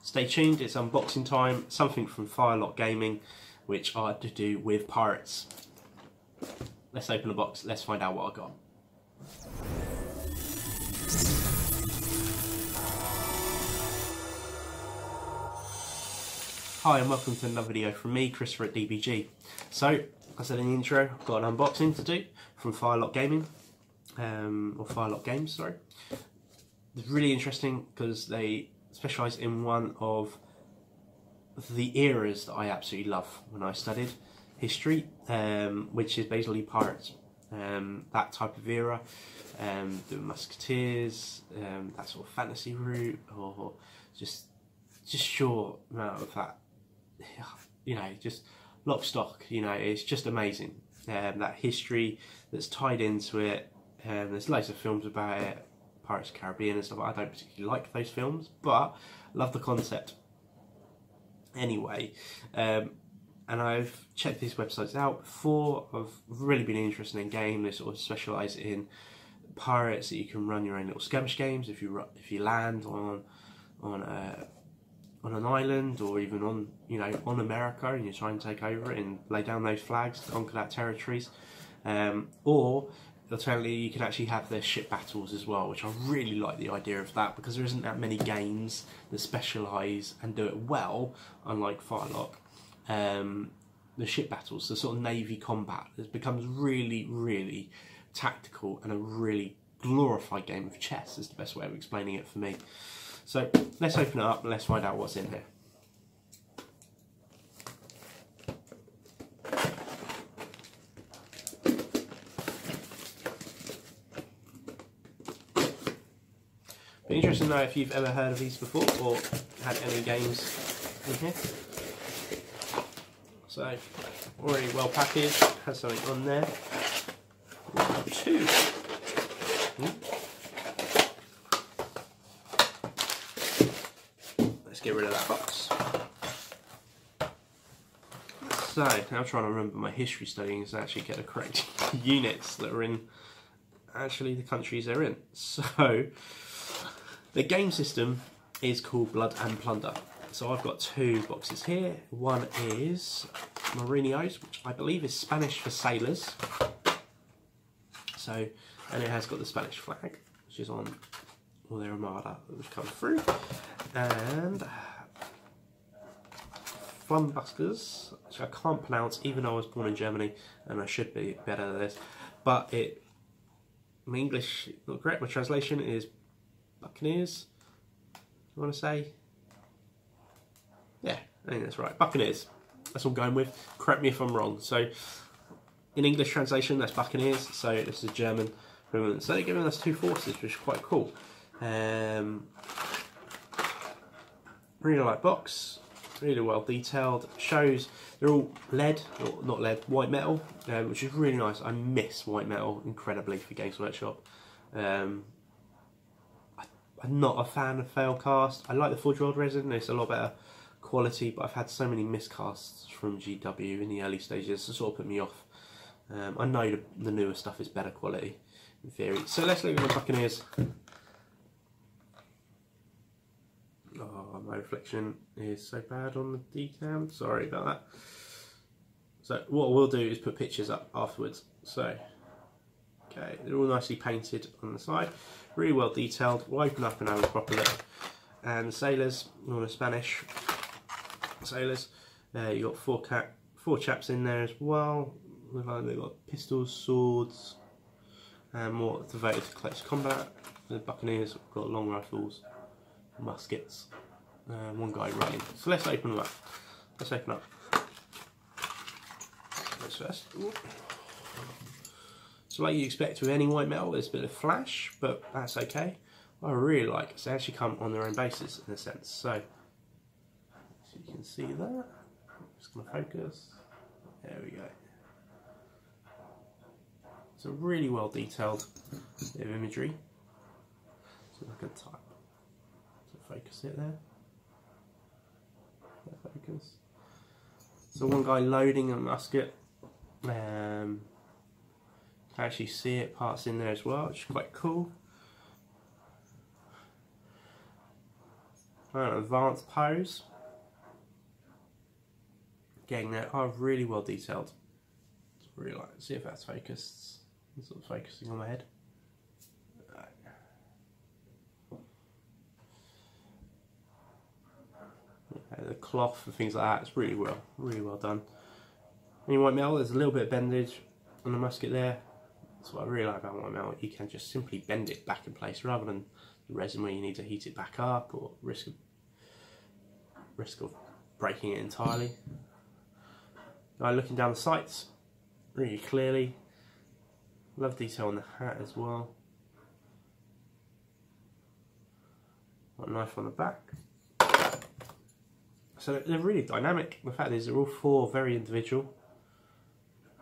stay tuned, it's unboxing time, something from Firelock Gaming, which are to do with pirates. Let's open the box, let's find out what I got. Hi and welcome to another video from me, Christopher at DBG. So, like I said in the intro, I've got an unboxing to do from Firelock Gaming, or Firelock Games, sorry. It's really interesting because they specialise in one of the eras that I absolutely love when I studied history, which is basically pirates. That type of era, the Musketeers, that sort of fantasy route, or just short amount of that, you know, just lock stock, you know, it's just amazing. That history that's tied into it, there's loads of films about it, Pirates of the Caribbean and stuff. I don't particularly like those films, but love the concept. Anyway, and I've checked these websites out before. I've really been interested in game. They sort of specialise in pirates that you can run your own little skirmish games if you land on an island, or even on, you know, on America, and you try and take over it and lay down those flags to conquer that territories, or alternatively you can actually have their ship battles as well, which I really like the idea of that, because there isn't that many games that specialise and do it well, unlike Firelock. The ship battles, the sort of navy combat, it becomes really tactical and a really glorified game of chess is the best way of explaining it for me. So let's open it up and let's find out what's in here. Be interesting to know if you've ever heard of these before or had any games in here. So, already well packaged, has something on there. One, two. Let's get rid of that box. So, now I'm trying to remember my history studying is actually get the correct units that are in actually the countries they're in. So, the game system is called Blood and Plunder. So I've got two boxes here. One is Marinos, which I believe is Spanish for sailors. So, and it has got the Spanish flag, which is on all their armada that was come through. And Flumbusters, which I can't pronounce, even though I was born in Germany, and I should be better at this. But my English not correct. My translation is Buccaneers. You want to say? Yeah, I think that's right. Buccaneers. That's what I'm going with. Correct me if I'm wrong. So, in English translation, that's Buccaneers. So this is German equivalent. So they're giving us two forces, which is quite cool. Really like box. Really well detailed. Shows they're all lead, or not lead, white metal, which is really nice. I miss white metal incredibly for Games Workshop. I'm not a fan of failcast. I like the Forge World resin. It's a lot better quality, but I've had so many miscasts from GW in the early stages to sort of put me off. I know the newer stuff is better quality in theory. So let's look at the Buccaneers. Oh, my reflection is so bad on the decam. Sorry about that. So what we'll do is put pictures up afterwards. So, okay, they're all nicely painted on the side. Really well detailed. We'll open up and have a proper look. And the sailors, all the Spanish sailors. You got four chaps in there as well. They've got pistols, swords, and more devoted to close combat. The Buccaneers have got long rifles, muskets, one guy running. So let's open them up. Let's open up this first. So like you expect with any white metal, there's a bit of flash, but that's okay. What I really like is they actually come on their own bases in a sense. So you can see that. I'm just going to focus. There we go. It's a really well detailed bit of imagery. So I can type to focus it there. Focus. So one guy loading a musket. Can actually see it parts in there as well, which is quite cool. advanced pose. Again, they are really well detailed. Really like, see if that's focused. It's sort of focusing on my head. The cloth and things like that, it's really well done. When you white metal, there's a little bit of bendage on the musket there. That's what I really like about white metal. You can just simply bend it back in place rather than the resin where you need to heat it back up or risk of breaking it entirely. Now looking down the sights really clearly. Love detail on the hat as well. Got a knife on the back. So they're really dynamic. The fact is they're all four very individual.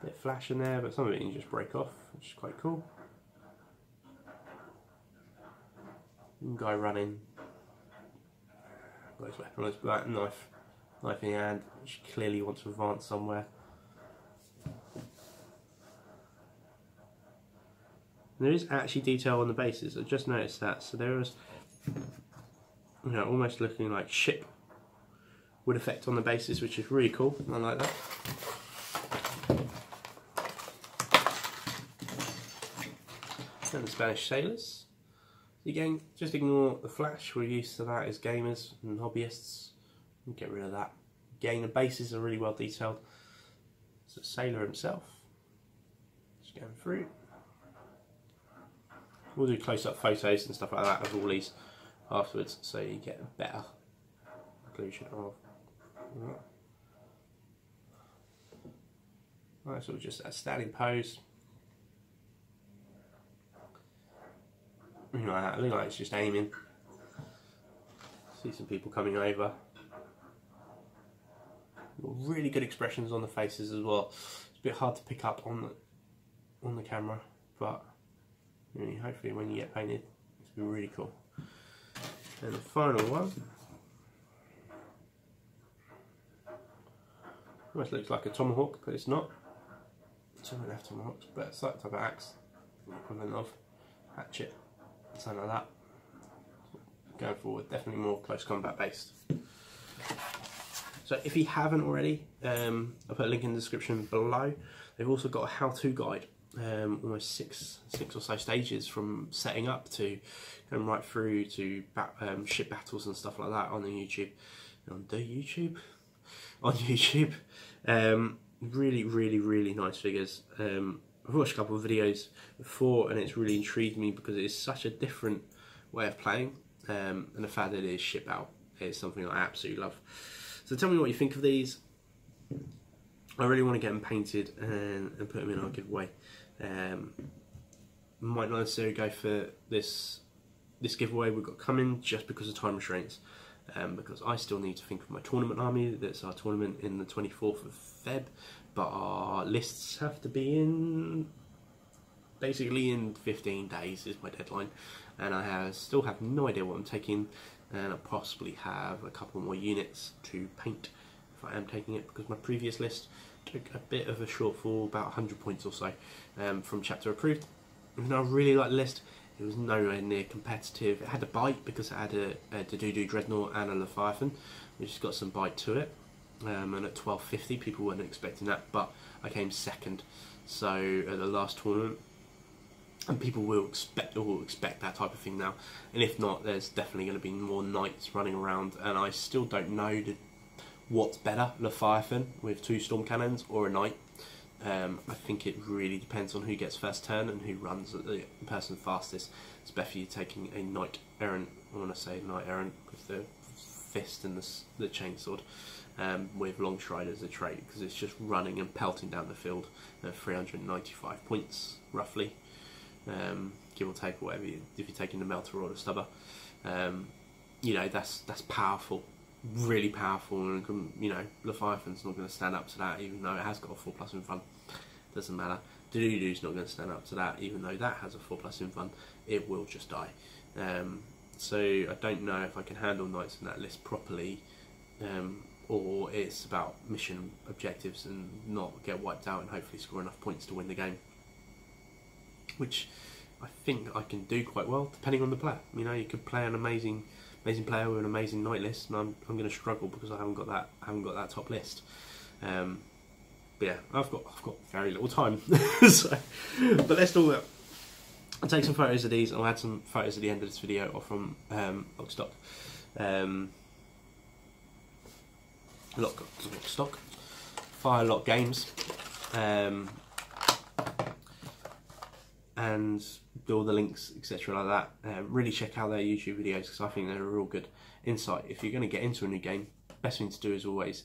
A bit of flash in there, but some of it you can just break off, which is quite cool. Guy running. Got his weapon on his back, knife in hand, which clearly wants to advance somewhere. There is actually detail on the bases. I just noticed that. So there was, you know, almost looking like ship wood effect on the bases, which is really cool. I like that. And the Spanish sailors. Again, just ignore the flash. We're used to that as gamers and hobbyists. Get rid of that. Again, the bases are really well detailed. It's a sailor himself. Just going through. We'll do close-up photos and stuff like that of all these afterwards, so you get a better conclusion of that. Right, so just a standing pose. Like that. Look like it's just aiming. See some people coming over. Really good expressions on the faces as well. It's a bit hard to pick up on the camera, but really, hopefully when you get painted, it's been really cool. And the final one, almost looks like a tomahawk, but it's not. Some don't have tomahawks, but it's like a type of axe, equivalent of hatchet, something like that. Going forward, definitely more close combat based. So if you haven't already, I'll put a link in the description below. They've also got a how-to guide, almost six or so stages from setting up to going right through to ship battles and stuff like that on the YouTube. On YouTube. Really nice figures. I've watched a couple of videos before and it's really intrigued me because it is such a different way of playing, and the fact that it is ship out is something I absolutely love. So tell me what you think of these. I really want to get them painted and put them in our giveaway. Might not necessarily go for this giveaway we've got coming just because of time restraints. Because I still need to think of my tournament army. That's our tournament in the 24th of Feb, but our lists have to be in basically in 15 days is my deadline, and I still have no idea what I'm taking, and I possibly have a couple more units to paint if I am taking it, because my previous list took a bit of a shortfall, about 100 points or so from chapter approved. And I really like the list. It was nowhere near competitive. It had a bite because it had a Doodoo Dreadnought and a Leviathan, which has got some bite to it. And at 1250, people weren't expecting that, but I came second. So at the last tournament, and people will expect that type of thing now. And if not, there's definitely going to be more knights running around. And I still don't know what's better, Leviathan with 2 storm cannons or a knight. I think it really depends on who gets first turn and who runs the person fastest. It's better for you taking a knight errant, I want to say knight errant with the fist and the chainsword, with Longstride as a trait, because it's just running and pelting down the field at 395 points roughly, give or take, whatever if you're taking the melter or the stubber. You know, that's powerful. Really powerful, and you know, Leviathan's not going to stand up to that, even though it has got a 4+ in front. Doesn't matter. Doodoo's not going to stand up to that, even though that has a 4+ in front. It will just die. So I don't know if I can handle knights in that list properly, or it's about mission objectives and not get wiped out and hopefully score enough points to win the game, which I think I can do quite well depending on the player. You know, you could play an amazing amazing player with an amazing night list, and I'm going to struggle because I haven't got that top list. But yeah, I've got very little time. So, but let's do that. I'll take some photos of these, and I'll add some photos at the end of this video or from Lockstock. Lockstock, Firelock Games, and do all the links, etc. like that. Really check out their YouTube videos because I think they're a real good insight. If you're going to get into a new game, best thing to do is always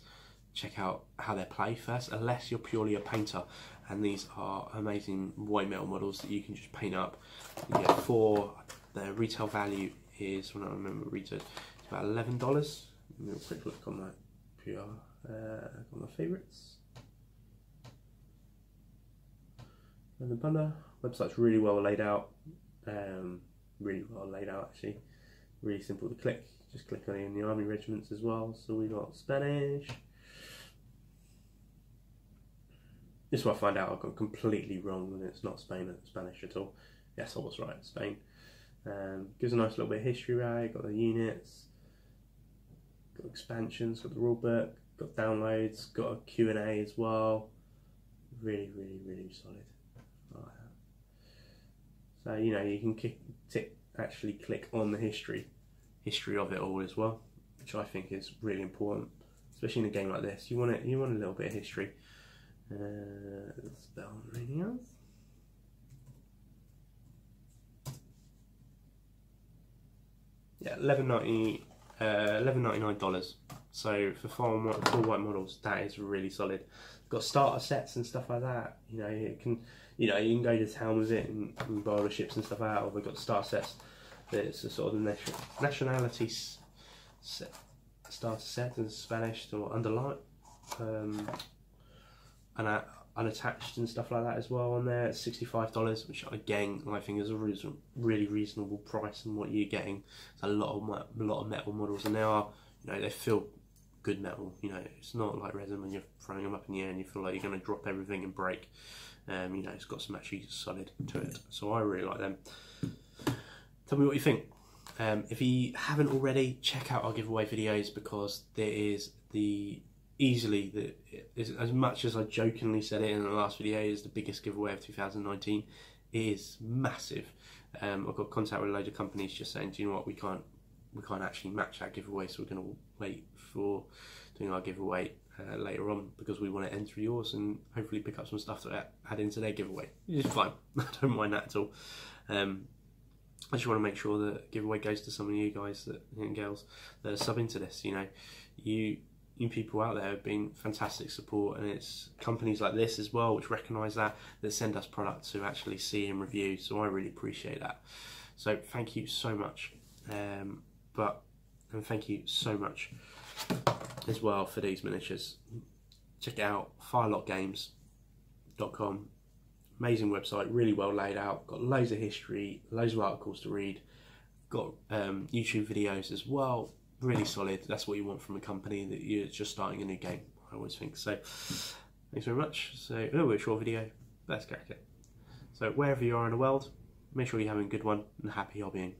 check out how they play first, unless you're purely a painter. And these are amazing white metal models that you can just paint up. You get 4. The retail value is, when I remember retail, it's about $11. Let me have a quick look on that PR, on my favourites. And the banner website's really well laid out. Really well laid out actually. Really simple to click. Just click on in the army regiments as well. So we got Spanish. This is what I find out I got completely wrong, and it's not Spanish at all. Yes, I was right, Spain. Gives a nice little bit of history, right? Got the units, got expansions, got the rule book, got downloads, got a Q&A as well. Really, really, really solid. Like that. So you know you can actually click on the history of it all as well, which I think is really important, especially in a game like this. You want a little bit of history. Spell anything else? Yeah, $11.99. So for full white models, that is really solid. Got starter sets and stuff like that. You know, you can go to town with it and buy all the ships and stuff out. Or we've got starter sets. It's a sort of the nationalities set, starter set in Spanish or underline. And unattached and stuff like that as well on there. It's $65, which again I think is a really reasonable price and what you're getting. It's a lot of metal models, and they are, you know, they feel good metal. You know, it's not like resin when you're throwing them up in the air and you feel like you're going to drop everything and break. You know, it's got some actually solid to it, so I really like them. Tell me what you think. If you haven't already, check out our giveaway videos, because there is easily, as much as I jokingly said it in the last video, is the biggest giveaway of 2019. It is massive. I've got contact with a load of companies just saying, do you know what, we can't actually match that giveaway, so we're going to wait for doing our giveaway later on, because we want to enter yours and hopefully pick up some stuff to add into their giveaway. It's fine. I don't mind that at all. I just want to make sure that the giveaway goes to some of you guys and girls that are subbing to this. You know, you people out there have been fantastic support, and it's companies like this as well which recognise that send us products to actually see and review, so I really appreciate that. So thank you so much, and thank you so much as well for these miniatures. Check it out, firelockgames.com. Amazing website, really well laid out, got loads of history, loads of articles to read, got YouTube videos as well. Really solid. That's what you want from a company that you're just starting a new game, I always think. So thanks very much. So a little bit short video, let's crack it. So wherever you are in the world, make sure you're having a good one and happy hobbying.